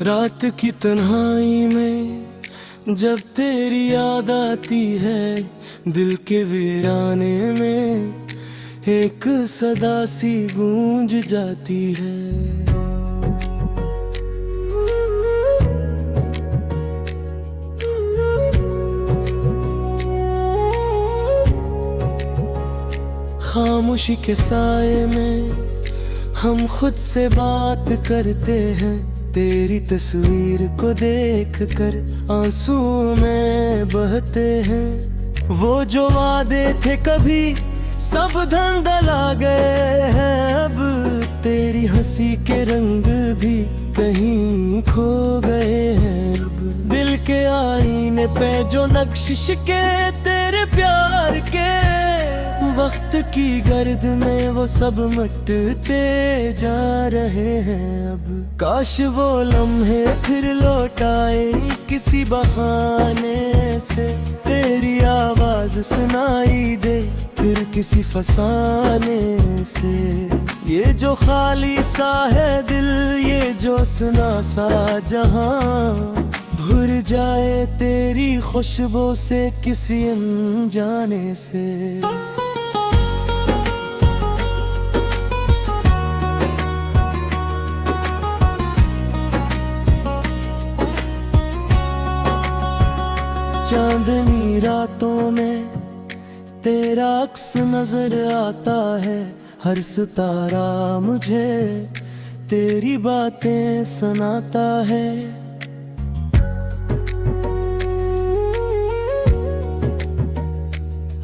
रात की तन्हाई में जब तेरी याद आती है, दिल के वीराने में एक सदा सी गूंज जाती है। खामोशी के साए में हम खुद से बात करते हैं, तेरी तस्वीर को देखकर आंसू में बहते हैं। वो जो वादे थे कभी सब धुंधला गए हैं, अब तेरी हंसी के रंग भी कहीं खो गए हैं। अब दिल के आईने पे जो नक्शिश के तेरे प्यार के, वक्त की गर्द में वो सब मिटते जा रहे हैं। अब काश वो लम्हे फिर लौट आए किसी बहाने से, तेरी आवाज सुनाई दे फिर किसी फसाने से। ये जो खाली सा है दिल, ये जो सुना सा जहां, भूल जाए तेरी खुशबू से किसी अनजाने से। चांदनी रातों में तेरा अक्स नजर आता है, हर सितारा मुझे तेरी बातें सुनाता है।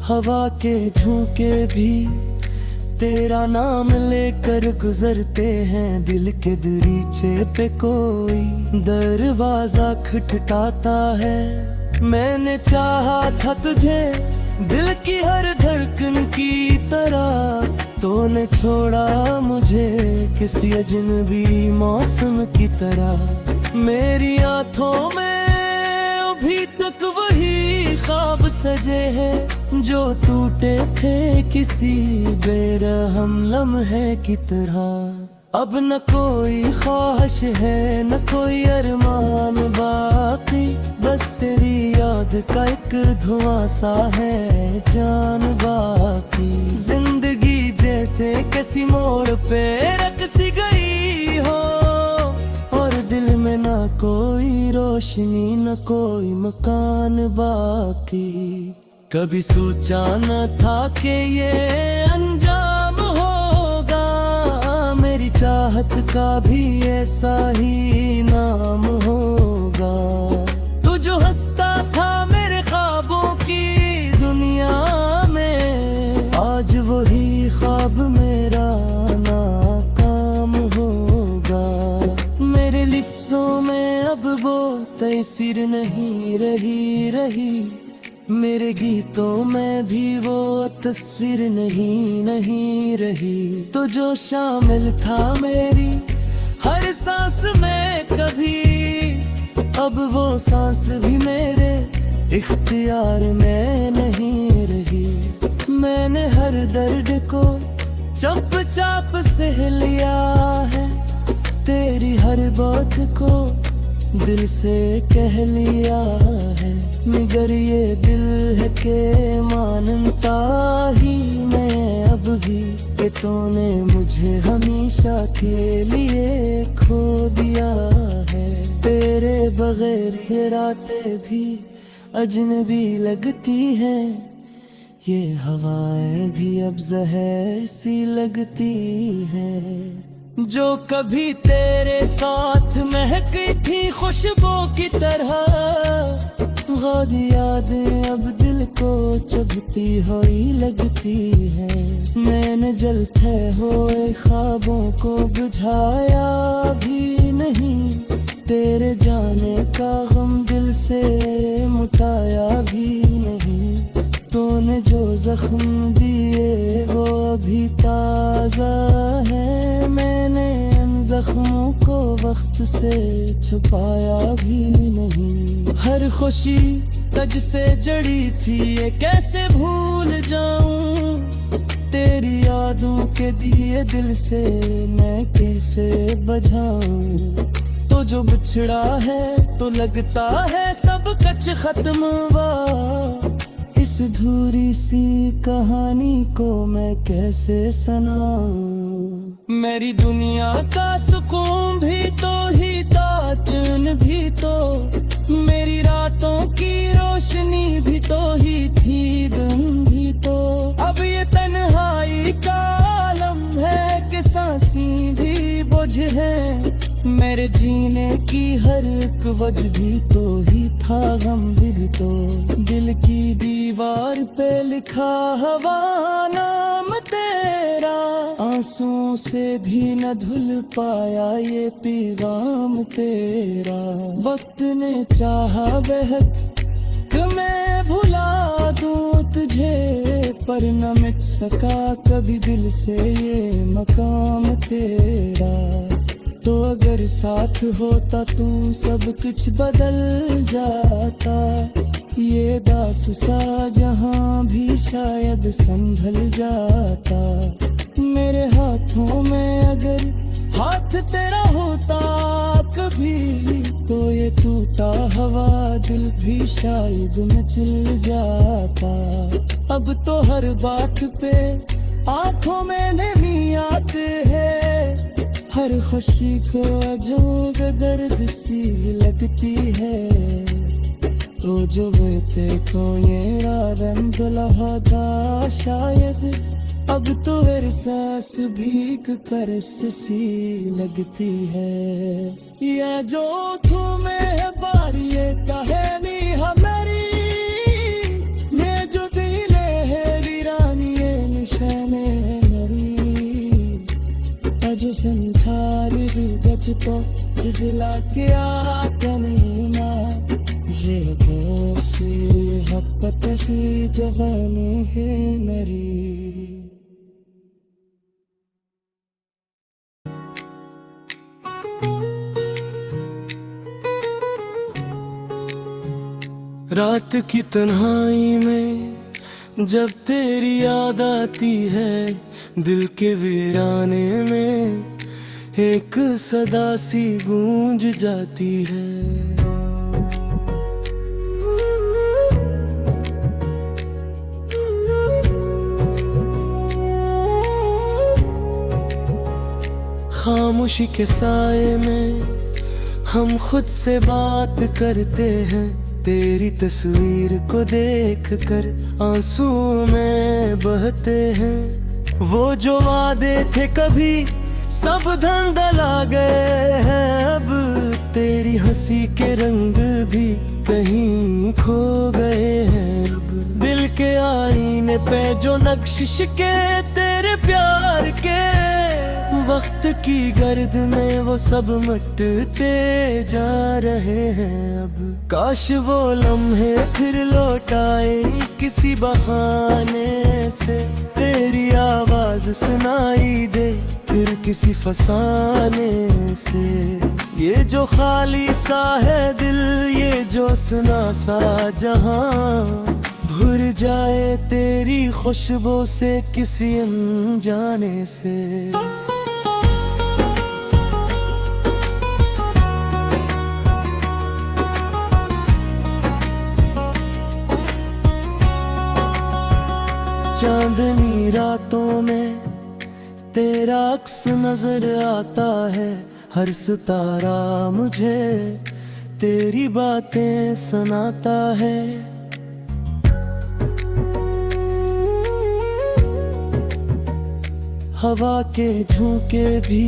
हवा के झोंके भी तेरा नाम लेकर गुजरते हैं, दिल के दरीचे पे कोई दरवाजा खटखटाता है। मैंने चाहा था तुझे दिल की हर धड़कन की तरह, तूने छोड़ा मुझे किसी अजनबी मौसम की तरह। मेरी आंखों में अभी तक वही ख्वाब सजे हैं जो टूटे थे किसी बेरहम लम्हे की तरह। अब न कोई ख्वाहिश है न कोई अरमान बाकी, बस तेरी याद का एक धुआं सा है जान बाकी। जिंदगी जैसे किसी मोड़ पे रख सी गई हो, और दिल में ना कोई रोशनी न कोई मकान बाकी। कभी सोचा न था कि ये अंजाम होगा, मेरी चाहत का भी ऐसा ही नाम होगा। तू जो हंसता था मेरे ख्वाबों की दुनिया में, आज वही ख्वाब मेरा नाकाम होगा। मेरे लिफ्ज़ों में अब वो तस्वीर नहीं रही, मेरे गीतों में भी वो तस्वीर नहीं रही। तो जो शामिल था मेरी हर सांस में कभी, अब वो सांस भी मेरे इख्तियार में नहीं रही। मैंने हर दर्द को चुप चाप सह लिया है, तेरी हर बात को दिल से कह लिया है। मगर ये दिल है के मानता ही मैं अब भी, कि तूने मुझे हमेशा के लिए खो दिया है। तेरे बगैर ये रातें भी अजनबी लगती हैं, ये हवाएं भी अब जहर सी लगती हैं। जो कभी तेरे साथ महकी थी खुशबू की तरह, गादी यादें अब दिल को चुभती हुई लगती है। मैंने जलते हुए ख्वाबों को बुझाया भी नहीं, तेरे जाने का गम दिल से मुटाया भी नहीं। तूने जो जख्म दिए वो अभी ताज़ा है, मैंने इन जख्मों को वक्त से छुपाया भी नहीं। हर खुशी तज से जड़ी थी ये कैसे भूल जाऊं, तेरी यादों के दिए दिल से मैं कैसे बुझाऊं। तो जो बिछड़ा है तो लगता है सब कुछ खत्म हुआ। इस धूरी सी कहानी को मैं कैसे सुनाऊं। मेरी दुनिया का सुकून भी तो ही था, चैन भी तो, मेरी रातों की रोशनी भी तो ही थी, दिन भी तो। अब ये तन्हाई का आलम है कि सांसें भी बोझ है, मेरे जीने की हर एक वजह भी तो ही था, गम भी तो। दिल की दीवार पे लिखा हवा नाम तेरा, आंसुओं से भी न धुल पाया ये पैगाम तेरा। वक्त ने चाहा बहक कि मैं भुला दूं तुझे, पर न मिट सका कभी दिल से ये मकाम तेरा। तो अगर साथ होता तू सब कुछ बदल जाता, ये दास सा जहां भी शायद संभल जाता। मेरे हाथों में अगर हाथ तेरा होता कभी, तो ये टूटा हवा दिल भी शायद मचल जाता। अब तो हर बात पे आंखों में नमी आते हैं, हर खुशी को अजूब दर्द सी लगती है। तो जो बेटे को ये रंग लहदा शायद, अब तो हर सांस भीग कर सी लगती है। ये जो तुम्हें है बारी कहे नी हमारी, मैं जो दिले है वीरानी निशाने मरी। जो संसार गच को दिला के आकनीना, ये कैसी हपत ही जवानी है मेरी। रात की तन्हाई में जब तेरी याद आती है, दिल के वीराने में एक सदा सी गूंज जाती है। खामोशी के साए में हम खुद से बात करते हैं, तेरी तस्वीर को देखकर आंसू में बहते हैं। वो जो वादे थे कभी सब धंधला गए हैं, अब तेरी हंसी के रंग भी कहीं खो गए हैं। अब दिल के आईने पे जो नक्शिश के तेरे प्यार के, वक्त की गर्द में वो सब मिटते जा रहे हैं। अब काश वो लम्हे फिर लौट आए किसी बहाने से, तेरी आवाज सुनाई दे फिर किसी फसाने से। ये जो खाली सा है दिल, ये जो सुना सा जहां, भूल जाए तेरी खुशबू से किसी अनजाने से। चांदनी रातों में तेरा अक्स नजर आता है, हर सितारा मुझे तेरी बातें सुनाता है। हवा के झोंके भी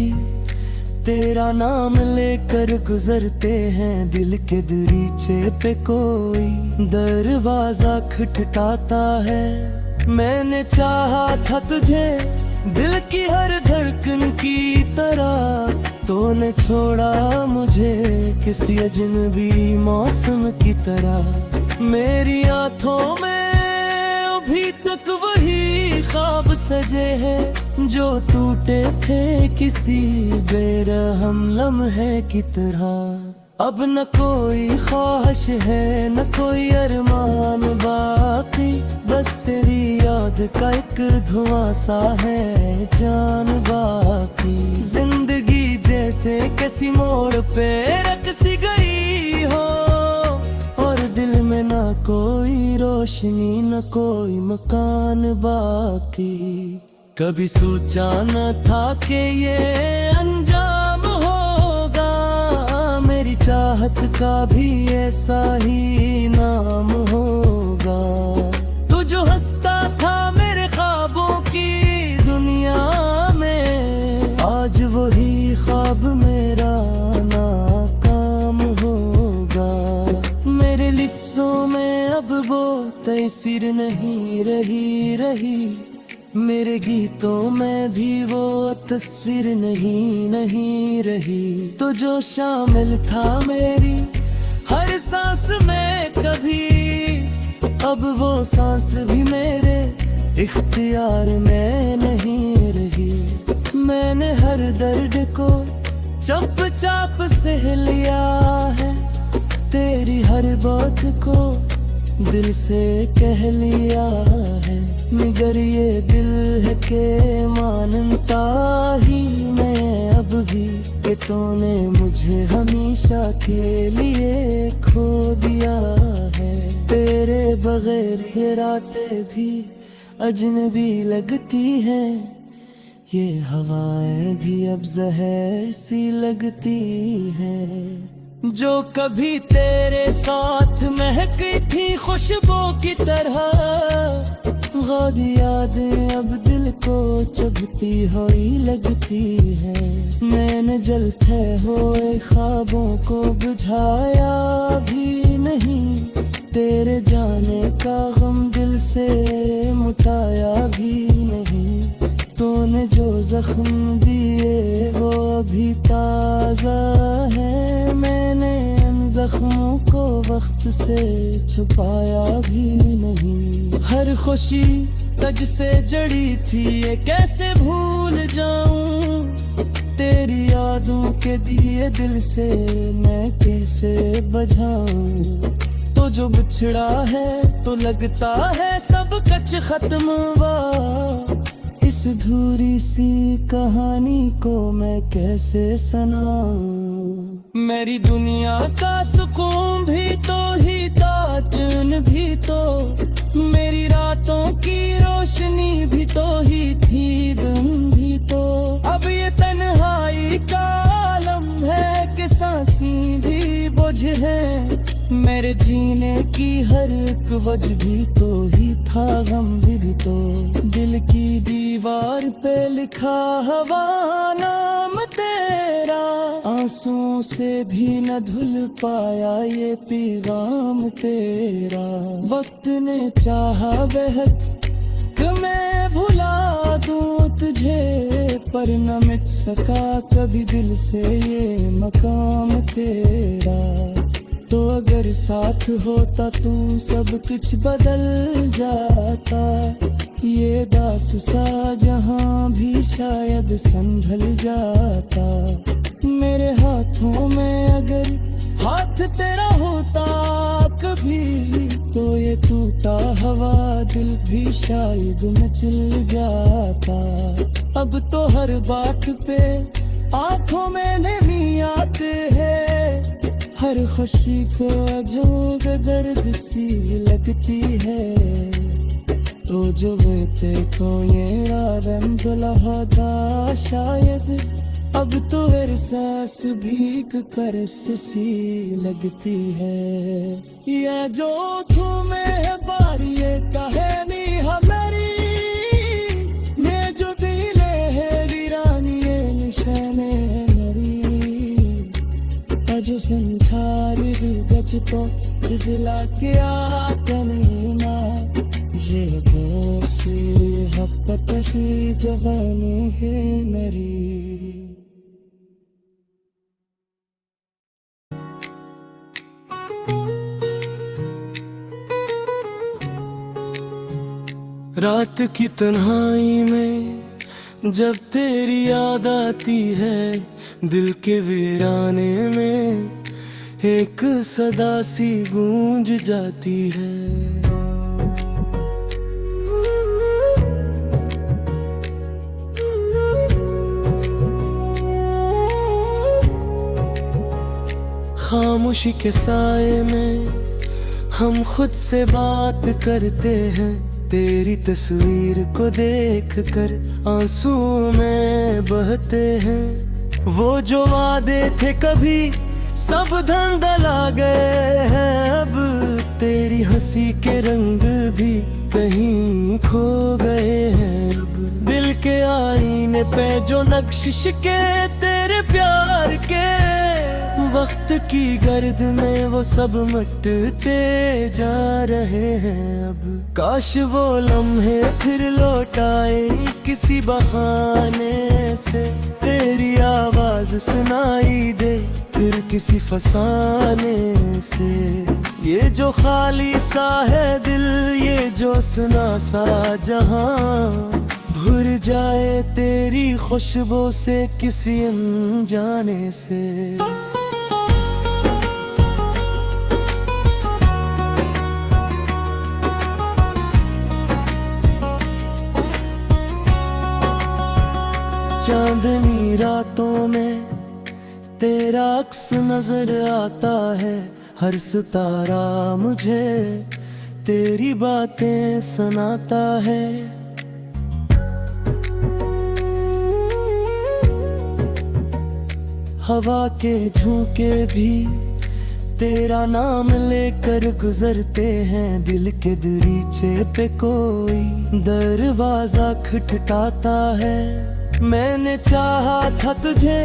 तेरा नाम लेकर गुजरते हैं, दिल के दरीचे पे कोई दरवाजा खटखटाता है। मैंने चाहा था तुझे दिल की हर धड़कन की तरह, तूने छोड़ा मुझे किसी अजनबी मौसम की तरह। मेरी आंखों में अभी तक वही ख्वाब सजे हैं जो टूटे थे किसी बेरहम लम्हे की तरह। अब न कोई ख्वाहिश है न कोई अरमान बाकी, बस तेरी याद का एक धुआं सा है जान बाकी। जिंदगी जैसे जैसे किसी मोड़ पे रख सी गई हो, और दिल में ना कोई रोशनी न कोई मकान बाकी। कभी सोचा न था कि ये अंजाम होगा, मेरी चाहत का भी ऐसा ही नाम होगा। तू जो हंसता था मेरे ख्वाबों की दुनिया में, आज वही ख्वाब मेरा नाकाम होगा। मेरे लिफ्ज़ों में अब वो तस्वीर नहीं रही, मेरे गीतों में भी वो तस्वीर नहीं रही। तो जो शामिल था मेरी हर सांस में कभी, अब वो सांस भी मेरे इख्तियार में नहीं रही। मैंने हर दर्द को चुपचाप सह लिया है, तेरी हर बात को दिल से कह लिया है। मगर ये दिल है के मानता ही मैं अब भी, कि तूने मुझे हमेशा के लिए खो दिया है। तेरे बगैर ये रातें भी अजनबी लगती हैं, ये हवाएं भी अब जहर सी लगती हैं। जो कभी तेरे साथ महकी थी खुशबू की तरह, गादी यादें अब दिल को चुभती हुई लगती है। मैंने जलते हुए ख्वाबों को बुझाया भी नहीं, तेरे जाने का गम दिल से मुटाया भी नहीं। तूने जो जख्म दिए वो अभी ताज़ा है, मैंने इन जख्मों को वक्त से छुपाया भी नहीं। हर खुशी तज से जड़ी थी ये कैसे भूल जाऊं, तेरी यादों के दिए दिल से मैं कैसे बुझाऊं। तो जो बिछड़ा है तो लगता है सब कुछ खत्म हुआ, इस अधूरी सी कहानी को मैं कैसे सुनाऊं। मेरी दुनिया का सुकून भी तो ही था, चैन भी तो, मेरी रातों की रोशनी भी तो ही थी, दिन भी तो। अब ये तन्हाई का आलम है कि सांसें भी बोझ है, मेरे जीने की हर एक वजह भी तो ही था, गम भी तो। दिल की दीवार पे लिखा हवा नाम तेरा, आंसुओं से भी न धुल पाया ये पैगाम तेरा। वक्त ने चाहा बहक कि मैं भुला दूं तुझे, पर न मिट सका कभी दिल से ये मकाम तेरा। तो अगर साथ होता तू सब कुछ बदल जाता, ये दास सा जहां भी शायद संभल जाता। मेरे हाथों में अगर हाथ तेरा होता कभी, तो ये टूटा हवा दिल भी शायद मचल जाता। अब तो हर बात पे आंखों में नहीं आते हैं, हर खुशी को अजोग दर्द सी लगती है। तो जो बेटे को ये राम लहदा शायद, अब तो एहसास भीग कर सी लगती है। ये जो तुम्हें बारिये कहानी हमारी, मैं जो दिले है वीरानी निशाने जो संसार गच को दिला के आकनीना, ये दोसी हपत ही जवानी है मेरी। रात की तन्हाई में जब तेरी याद आती है, दिल के वीराने में एक सदा सी गूंज जाती है। खामोशी के साए में हम खुद से बात करते हैं, तेरी तस्वीर को देख कर आंसू में बहते हैं। वो जो वादे थे कभी सब धंधला गए हैं, अब तेरी हंसी के रंग भी कहीं खो गए हैं। अब दिल के आईने पे जो नक्शिश के तेरे प्यार के, वक्त की गर्द में वो सब मिटते जा रहे हैं। अब काश वो लम्हे फिर लौट आए किसी बहाने से, तेरी आवाज सुनाई दे फिर किसी फसाने से। ये जो खाली सा है दिल, ये जो सुना सा जहां, भूल जाए तेरी खुशबू से किसी अनजाने से। चांदनी रातों में तेरा अक्स नजर आता है, हर सितारा मुझे तेरी बातें सुनाता है। हवा के झोंके भी तेरा नाम लेकर गुजरते हैं, दिल के दरीचे पे कोई दरवाजा खटखटाता है। मैंने चाहा था तुझे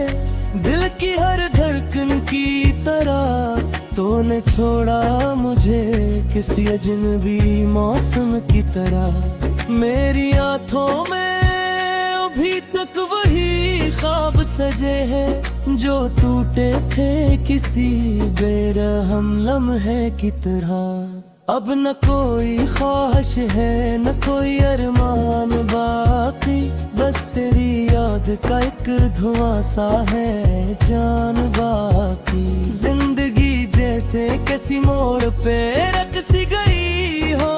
दिल की हर धड़कन की तरह, तूने छोड़ा मुझे किसी अजनबी मौसम की तरह। मेरी आंखों में अभी तक वही ख्वाब सजे हैं जो टूटे थे किसी बेरहम लम्हे की तरह। अब न कोई ख्वाहिश है न कोई अरमान बाकी, बस तेरी याद का एक धुआं सा है जान बाकी। जिंदगी जैसे किसी मोड़ पे रख सी गई हो,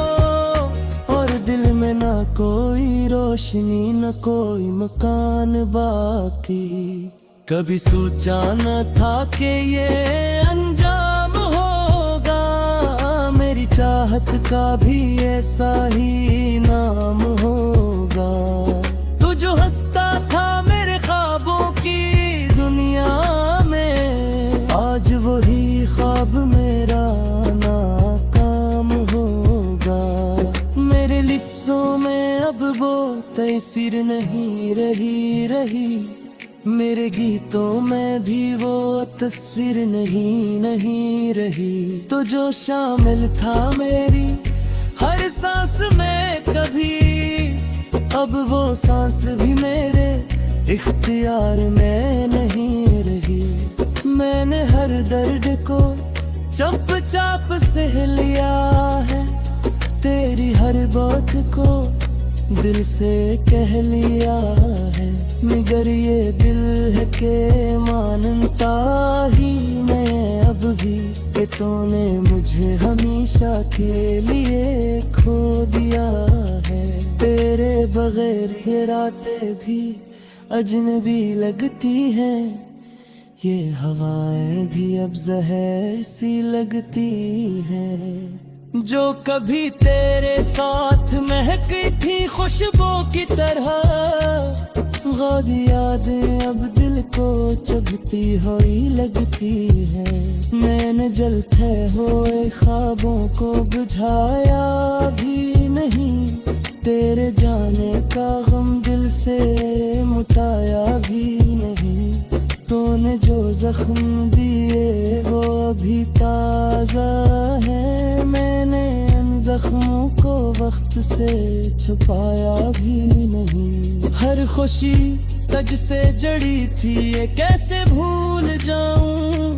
और दिल में ना कोई रोशनी न कोई मकान बाकी। कभी सोचा न था कि ये अंजाम होगा, मेरी चाहत का भी ऐसा ही नाम होगा। तू जो हंसता था मेरे ख्वाबों की दुनिया में, आज वही ख्वाब मेरा नाकाम होगा। मेरे लिफ्ज़ों में अब वो तस्वीर नहीं रही, मेरे गीतों में भी वो तस्वीर नहीं रही। तो जो शामिल था मेरी हर सांस में कभी, अब वो सांस भी मेरे इख्तियार में नहीं रही। मैंने हर दर्द को चुप चाप सह लिया है, तेरी हर बात को दिल से कह लिया है। मगर ये दिल है के मानता ही मैं अब भी, कि तूने मुझे हमेशा के लिए खो दिया है। तेरे बगैर ये रातें भी अजनबी लगती हैं, ये हवाएं भी अब जहर सी लगती हैं। जो कभी तेरे साथ महकी थी खुशबू की तरह, गादी यादें अब दिल को चुभती हुई लगती है। मैंने जलते हुए ख्वाबों को बुझाया भी नहीं, तेरे जाने का गम दिल से मुटाया भी नहीं। तूने जो जख्म दिए वो अभी ताज़ा है, मैंने उन जख्मों को वक्त से छुपाया भी नहीं। हर खुशी तज से जड़ी थी ये कैसे भूल जाऊं,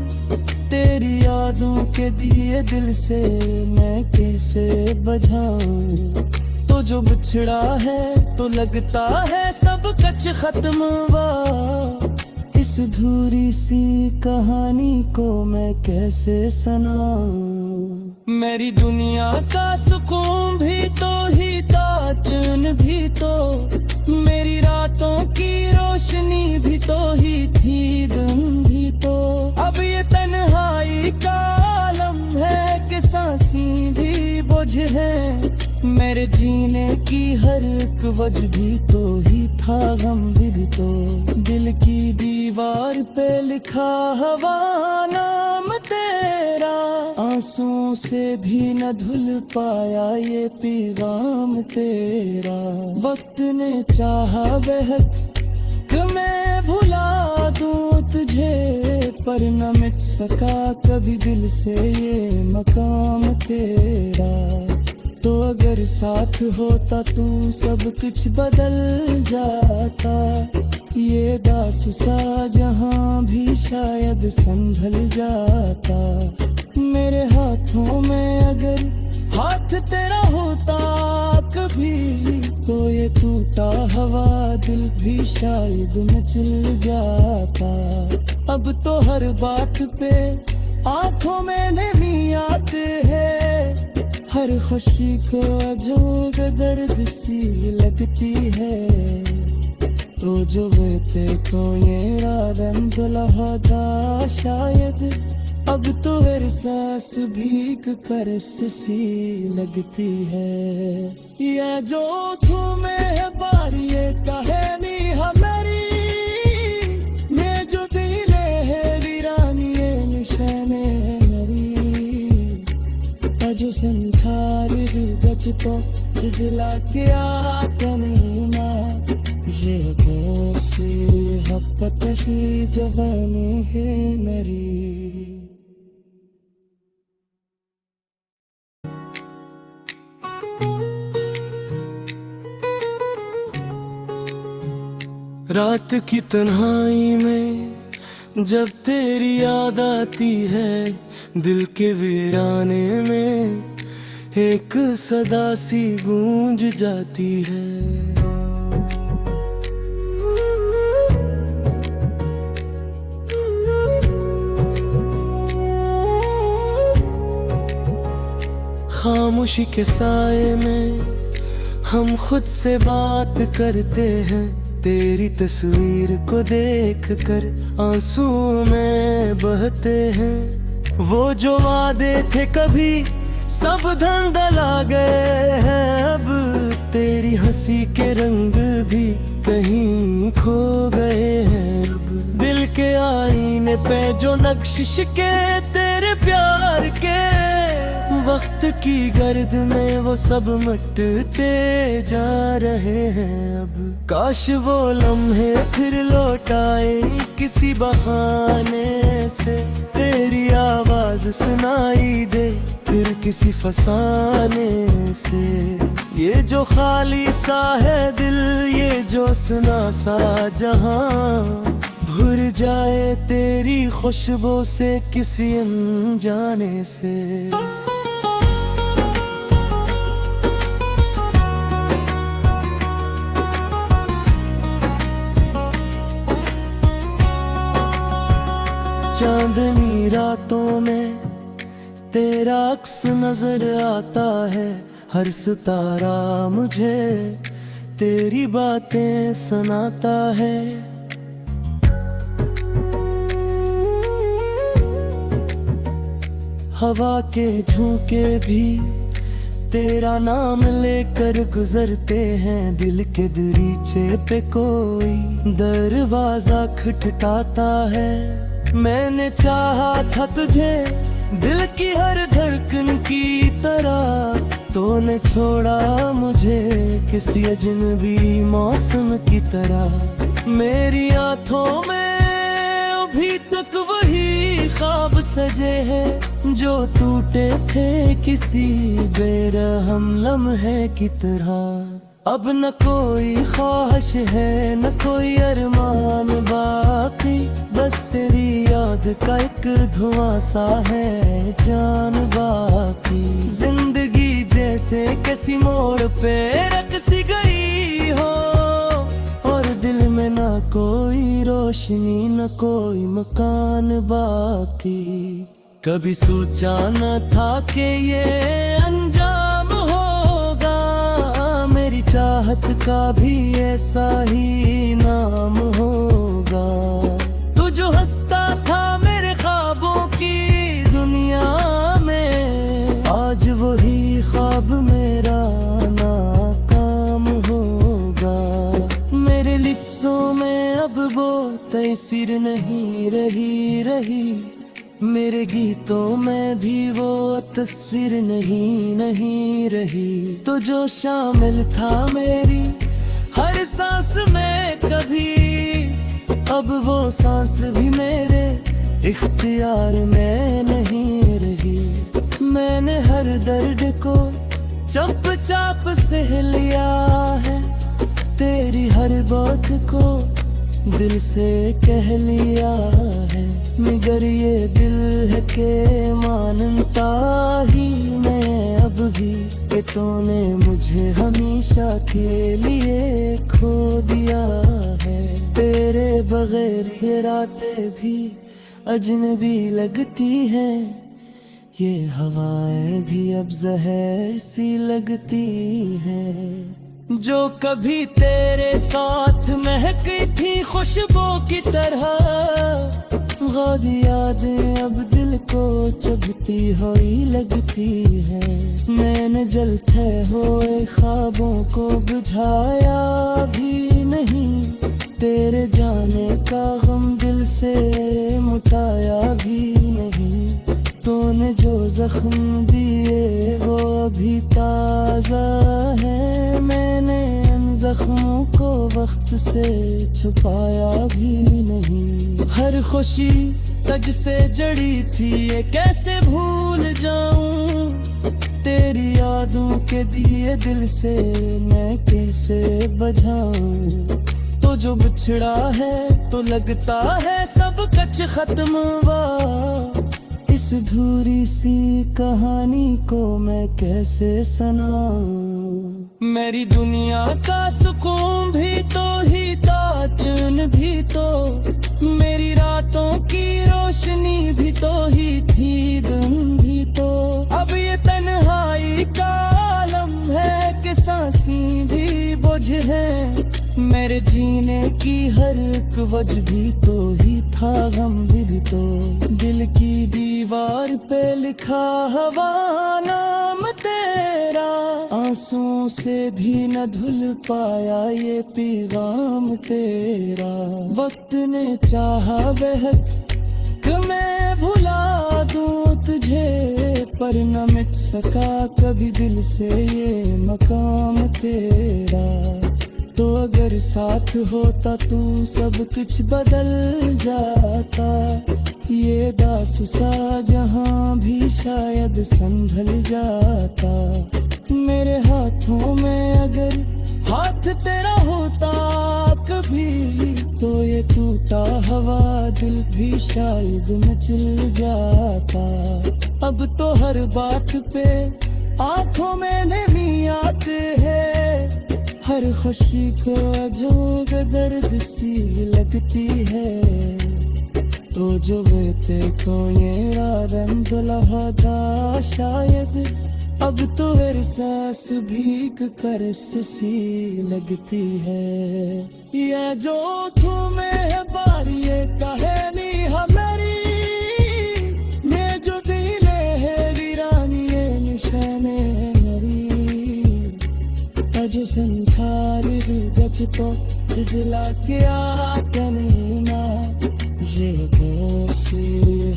तेरी यादों के दिए दिल से मैं कैसे बुझाऊं। तो जो बिछड़ा है तो लगता है सब कुछ खत्म हुआ, इस धूरी सी कहानी को मैं कैसे सुनाऊं। मेरी दुनिया का सुकून भी तो ही था, चैन भी तो, मेरी रातों की रोशनी भी तो ही थी, दिन भी तो। अब ये तन्हाई बोझ है, मेरे जीने की हर एक वजह भी तो ही था, गम भी तो। दिल की दीवार पे लिखा हवा नाम तेरा, आंसुओं से भी न धुल पाया ये पैगाम तेरा। वक्त ने चाहा बहक मैं भुला दूं तुझे, पर न मिट सका कभी दिल से ये मकाम तेरा। तो अगर साथ होता तू सब कुछ बदल जाता, ये दास सा जहां भी शायद संभल जाता। मेरे हाथों में अगर हाथ तेरा होता कभी, तो ये टूटा हवा दिल भी शायद मचल जाता। अब तो हर बात पे आंखों में नमी आते हैं, हर खुशी को अजोग दर्द सी लगती है। तो जो बेटे को ये रादन दुल्हा शायद, अब तो हर सांस भीग कर सी लगती है। ये जो तुम्हें बारी कहे नी हमारी, मैं जो दिले है वीरानी निशाने मरी। अजो संखार गच तो दिला के आकनीमा, ये बोसी हपत ही जवानी है मेरी। रात की तन्हाई में जब तेरी याद आती है, दिल के वीराने में एक सदा सी गूंज जाती है। खामोशी के साए में हम खुद से बात करते हैं, तेरी तस्वीर को देखकर आंसू में बहते हैं। वो जो वादे थे कभी सब धंधला गए हैं, अब तेरी हंसी के रंग भी कहीं खो गए हैं। अब दिल के आईने पे जो नक्शिश के तेरे प्यार के, वक्त की गर्द में वो सब मिटते जा रहे हैं। अब काश वो लम्हे फिर लौट आए किसी बहाने से, तेरी आवाज सुनाई दे फिर किसी फसाने से। ये जो खाली सा है दिल, ये जो सुना सा जहां, भूल जाए तेरी खुशबू से किसी अनजाने से। चांदनी रातों में तेरा अक्स नजर आता है, हर सितारा मुझे तेरी बातें सुनाता है। हवा के झोंके भी तेरा नाम लेकर गुजरते हैं, दिल के दरीचे पे कोई दरवाजा खटखटाता है। मैंने चाहा था तुझे दिल की हर धड़कन की तरह, तूने छोड़ा मुझे किसी अजनबी मौसम की तरह। मेरी आंखों में अभी तक वही ख्वाब सजे हैं, जो टूटे थे किसी बेरहम लम्हे की तरह। अब न कोई ख्वाहिश है न कोई अरमान बाकी, बस तेरी याद का एक धुआं सा है जान बाकी। जिंदगी जैसे किसी मोड़ पे रख सी गई हो, और दिल में ना कोई रोशनी न कोई मकान बाकी। कभी सोचा न था कि ये अंजाम होगा, मेरी चाहत का भी ऐसा ही नाम होगा। तू जो हंसता था मेरे ख्वाबों की दुनिया में, आज वही ख्वाब मेरा नाकाम होगा। मेरे लिफ्ज़ों में अब वो तस्वीर नहीं रही, मेरे गीतों में भी वो तस्वीर नहीं रही। तो जो शामिल था मेरी हर सांस में कभी, अब वो सांस भी मेरे इख्तियार में नहीं रही। मैंने हर दर्द को चुपचाप सह लिया है, तेरी हर बात को दिल से कह लिया है। मगर ये दिल है के मानता ही मैं अब भी, कि तूने मुझे हमेशा के लिए खो दिया है। तेरे बगैर ये रातें भी अजनबी लगती हैं, ये हवाएं भी अब जहर सी लगती हैं। जो कभी तेरे साथ महकी थी खुशबू की तरह, गादी यादें अब दिल को चुभती हुई लगती है। मैंने जलते हुए ख्वाबों को बुझाया भी नहीं, तेरे जाने का गम दिल से मुटाया भी नहीं। तूने जो जख्म दिए वो अभी ताज़ा है, मैंने उन जख्मों को वक्त से छुपाया भी नहीं। हर खुशी तज से जड़ी थी, ये कैसे भूल जाऊं, तेरी यादों के दिए दिल से मैं कैसे बुझाऊं। तो जो बिछड़ा है तो लगता है सब कुछ खत्म हुआ, इस धूरी सी कहानी को मैं कैसे सुनाऊं। मेरी दुनिया का सुकून भी तो ही था, चैन भी तो, मेरी रातों की रोशनी भी तो ही थी, दिन भी तो। अब ये तन्हाई का आलम है कि सांसें भी बोझ है, मेरे जीने की हर एक वजह भी तो ही था, गम भी तो। दिल की दीवार पे लिखा हवा नाम तेरा, आंसुओं से भी न धुल पाया ये पैगाम तेरा। वक्त ने चाहा बहक कि मैं भुला दूं तुझे, पर न मिट सका कभी दिल से ये मकाम तेरा। तो अगर साथ होता तू सब कुछ बदल जाता, ये दास सा जहां भी शायद संभल जाता। मेरे हाथों में अगर हाथ तेरा होता कभी, तो ये टूटा हवा दिल भी शायद मचल जाता। अब तो हर बात पे आंखों में नमी आते है, हर खुशी को अजोग दर्द सी लगती है। तो जो बेटे को ये रंग लहदा शायद, अब तो एहसास भीग कर सी लगती है। ये जो तुम्हें है बारी कहानी हमारी, मैं जो दिले है वीरानी निशाने मरी। जो संखार गच को दिला के आकनीना, ये दोसी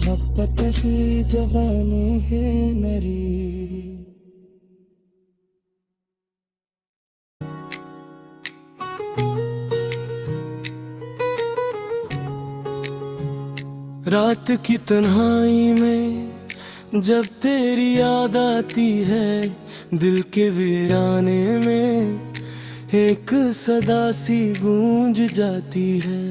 हपत ही जवानी है मेरी। रात की तन्हाई में जब तेरी याद आती है, दिल के वीराने में एक सदा सी गूंज जाती है।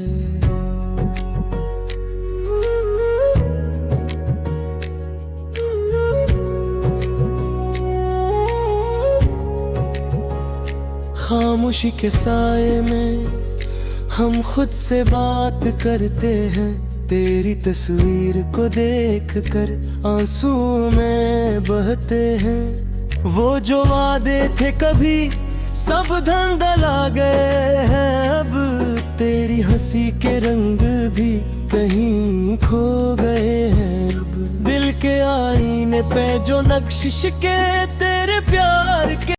खामोशी के साए में हम खुद से बात करते हैं, तेरी तस्वीर को देखकर आंसू में बहते हैं। वो जो वादे थे कभी सब धंधला गए हैं, अब तेरी हंसी के रंग भी कहीं खो गए हैं। अब दिल के आईने पे जो नक्शिश के तेरे प्यार के